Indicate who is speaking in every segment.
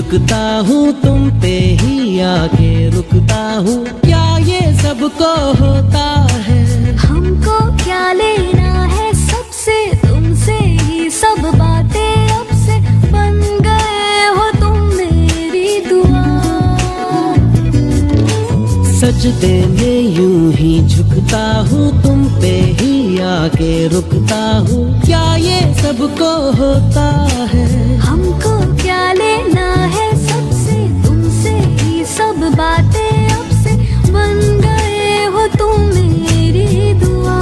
Speaker 1: झुकता हूँ तुम पे ही आके रुकता हूँ, क्या ये सबको होता है?
Speaker 2: हमको क्या लेना है सबसे, तुमसे ही सब बातें अब से बन गए हो तुम मेरी दुआ।
Speaker 1: सजदे में यूं ही झुकता हूँ तुम पे ही आके रुकता हूँ, क्या ये सबको होता है?
Speaker 2: हमको क्या लेना है सबसे, तुमसे ही सब बातें अब से बन गए हो तुम मेरी दुआ।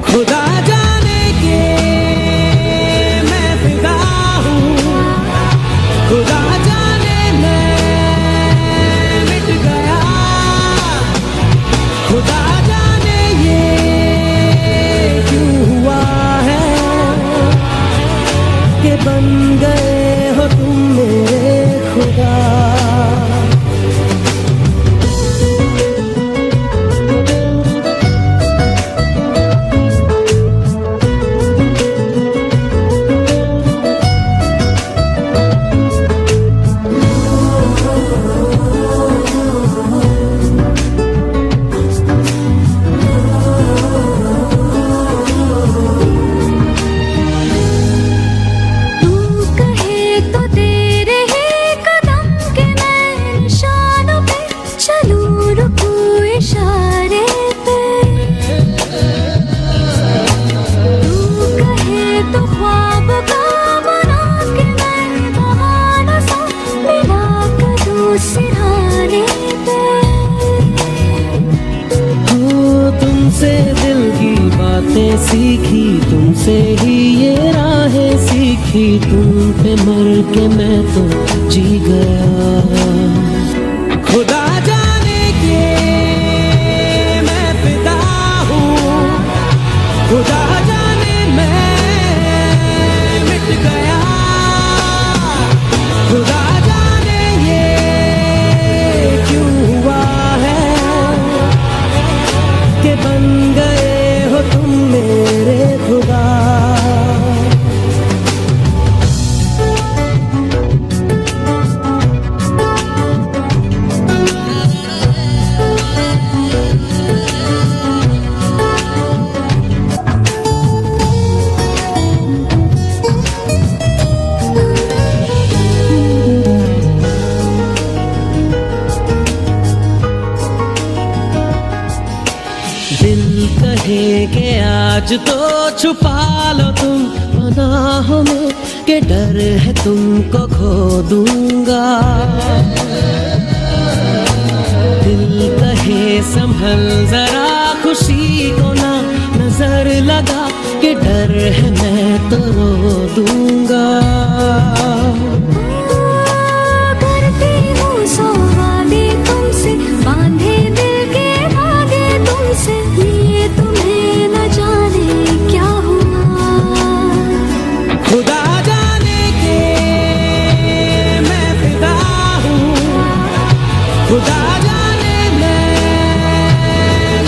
Speaker 1: खुदा जाने के मैं फिदा हूँ, खुदा जाने मैं मिट गया, खुदा जाने ये क्यों हुआ है कि बन गए हो तुम मेरे खुदा। सीखी तुमसे ही ये राहें सीखी, तुम पे मर के मैं तो जी गया। खुदा जाने के मैं फिदा हूँ, खुदा जाने मैं मिट गया, खुदा जाने ये क्यों हुआ है कि बन गए हो तुम मेरे खुदा। दिल कहे कि आज तो छुपा लो तुम पनाहों में, कि डर है तुमको खो दूंगा। दिल कहे संभल जरा खुशी को ना नजर लगा, कि डर है मैं तो रो दूंगा।
Speaker 2: करती हूँ सौवादे तुमसे, बांधे दिल के धागे तुमसे, ये तुम्हें न जाने क्या हुआ।
Speaker 1: खुदा जाने के मैं फिदा हूँ, खुदा जाने मैं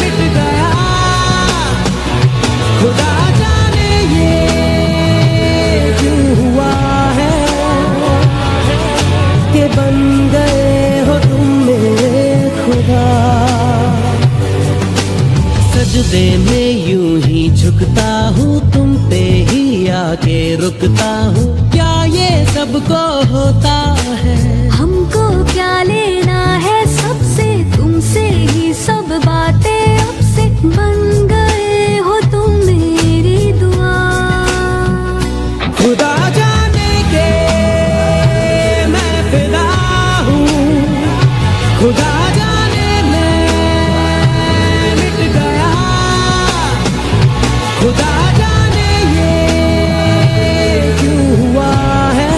Speaker 1: मिट गया, खुदा जाने ये क्यों हुआ है कि बन गए हो तुम मेरे खुदा। सजदे में यूं ही झुकता हूँ तुम पे ही आके रुकता हूँ, क्या ये सबको होता है?
Speaker 2: हमको क्या लेना है सबसे, तुमसे ही सब बातें अब से बन गए हो तुम मेरी दुआ।
Speaker 1: खुदा जाने के मैं फिदा हूँ, खुदा जाने मैं मिट गया, खुदा जाने ये क्यों हुआ है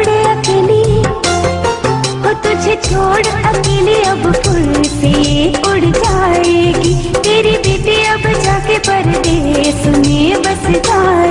Speaker 2: छोड़ अकेली, हो तुझे छोड़ अकेली अब फुल से उड़ जाएगी। तेरी बेटी अब जाके परदेस में बस जाएगी।